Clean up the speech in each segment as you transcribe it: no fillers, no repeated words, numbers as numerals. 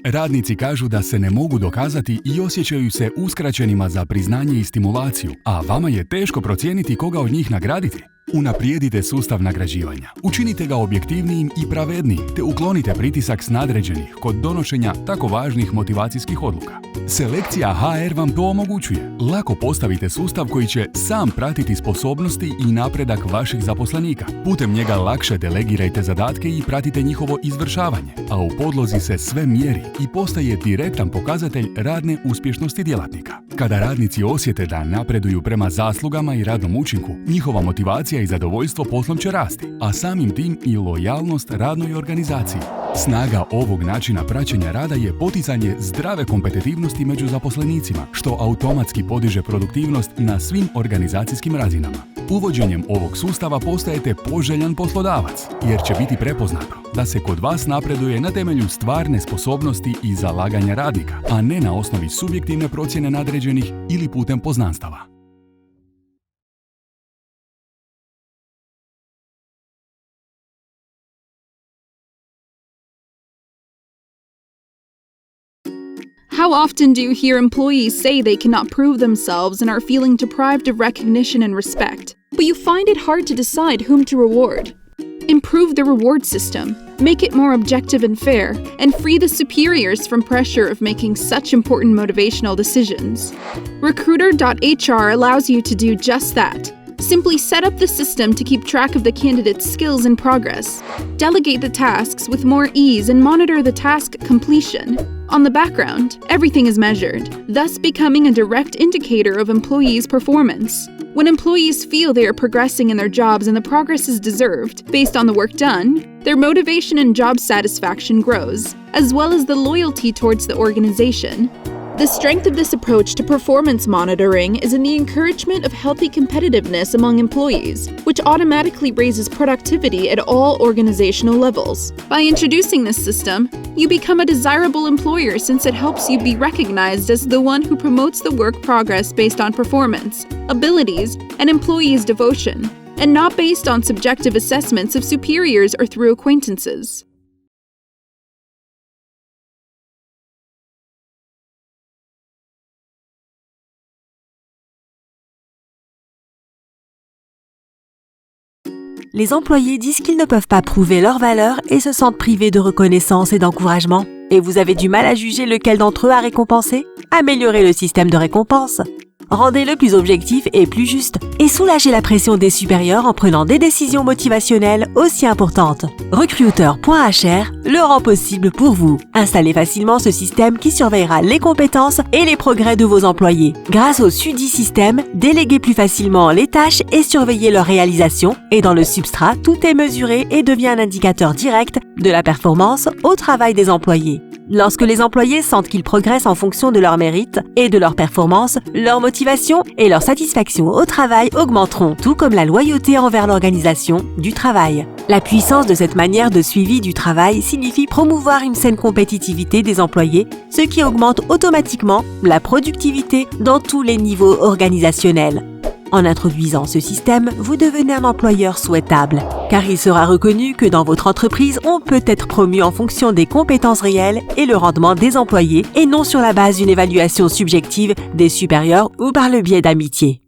Radnici kažu da se ne mogu dokazati i osjećaju se uskraćenima za priznanje i stimulaciju, a vama je teško procijeniti koga od njih nagraditi. Unaprijedite sustav nagrađivanja, učinite ga objektivnijim i pravednijim, te uklonite pritisak s nadređenih kod donošenja tako važnih motivacijskih odluka. Selekcija HR vam to omogućuje. Lako postavite sustav koji će sam pratiti sposobnosti i napredak vaših zaposlenika. Putem njega lakše delegirajte zadatke i pratite njihovo izvršavanje, a u podlozi se sve mjeri i postaje direktan pokazatelj radne uspješnosti djelatnika. Kada radnici osjete da napreduju prema zaslugama i radnom učinku, njihova motivacija i zadovoljstvo poslom će rasti, a samim tim i lojalnost radnoj organizaciji. Snaga ovog načina praćenja rada je poticanje zdrave kompetitivnosti među zaposlenicima, što automatski podiže produktivnost na svim organizacijskim razinama. Uvođenjem ovog sustava postajete poželjan poslodavac, jer će biti prepoznato da se kod vas napreduje na temelju stvarne sposobnosti i zalaganja radnika, a ne na osnovi subjektivne procjene nadređenih ili putem poznanstava. How often do you hear employees say they cannot prove themselves and are feeling deprived of recognition and respect, but you find it hard to decide whom to reward? Improve the reward system, make it more objective and fair, and free the superiors from pressure of making such important motivational decisions. Recruiter.hr allows you to do just that. Simply set up the system to keep track of the candidate's skills and progress. Delegate the tasks with more ease and monitor the task completion. On the background, everything is measured, thus becoming a direct indicator of employees' performance. When employees feel they are progressing in their jobs and the progress is deserved based on the work done, their motivation and job satisfaction grows, as well as the loyalty towards the organization. The strength of this approach to performance monitoring is in the encouragement of healthy competitiveness among employees, which automatically raises productivity at all organizational levels. By introducing this system, you become a desirable employer since it helps you be recognized as the one who promotes the work progress based on performance, abilities, and employees' devotion, and not based on subjective assessments of superiors or through acquaintances. Les employés disent qu'ils ne peuvent pas prouver leur valeur et se sentent privés de reconnaissance et d'encouragement. Et vous avez du mal à juger lequel d'entre eux a récompensé? Améliorez le système de récompense. Rendez-le plus objectif et plus juste. Et soulagez la pression des supérieurs en prenant des décisions motivationnelles aussi importantes. Recruiter.hr le rend possible pour vous. Installez facilement ce système qui surveillera les compétences et les progrès de vos employés. Grâce au SUDI système, déléguez plus facilement les tâches et surveillez leur réalisation. Et dans le substrat, tout est mesuré et devient un indicateur direct de la performance au travail des employés. Lorsque les employés sentent qu'ils progressent en fonction de leurs mérites et de leur performance, leur motivation et leur satisfaction au travail augmenteront, tout comme la loyauté envers l'organisation du travail. La puissance de cette manière de suivi du travail signifie promouvoir une saine compétitivité des employés, ce qui augmente automatiquement la productivité dans tous les niveaux organisationnels. En introduisant ce système, vous devenez un employeur souhaitable, car il sera reconnu que dans votre entreprise, on peut être promu en fonction des compétences réelles et le rendement des employés, et non sur la base d'une évaluation subjective des supérieurs ou par le biais d'amitié.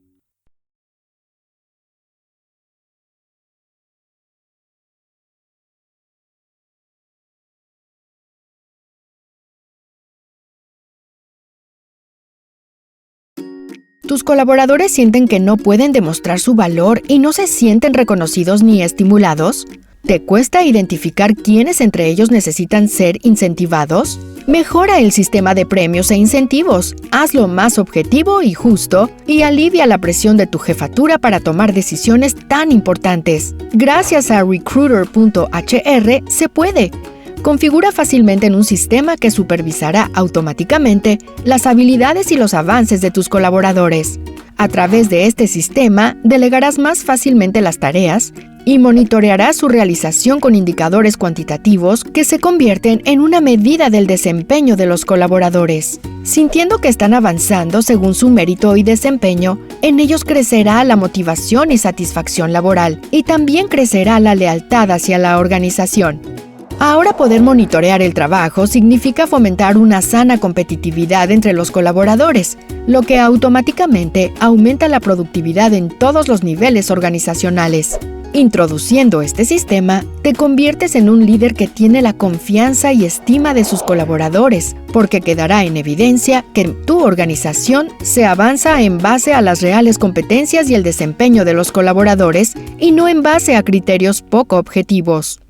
¿Tus colaboradores sienten que no pueden demostrar su valor y no se sienten reconocidos ni estimulados? ¿Te cuesta identificar quiénes entre ellos necesitan ser incentivados? Mejora el sistema de premios e incentivos, hazlo más objetivo y justo, y alivia la presión de tu jefatura para tomar decisiones tan importantes. Gracias a Recruiter.hr se puede. Configura fácilmente en un sistema que supervisará automáticamente las habilidades y los avances de tus colaboradores. A través de este sistema, delegarás más fácilmente las tareas y monitorearás su realización con indicadores cuantitativos que se convierten en una medida del desempeño de los colaboradores. Sintiendo que están avanzando según su mérito y desempeño, en ellos crecerá la motivación y satisfacción laboral, y también crecerá la lealtad hacia la organización. Ahora poder monitorear el trabajo significa fomentar una sana competitividad entre los colaboradores, lo que automáticamente aumenta la productividad en todos los niveles organizacionales. Introduciendo este sistema, te conviertes en un líder que tiene la confianza y estima de sus colaboradores, porque quedará en evidencia que tu organización se avanza en base a las reales competencias y el desempeño de los colaboradores y no en base a criterios poco objetivos.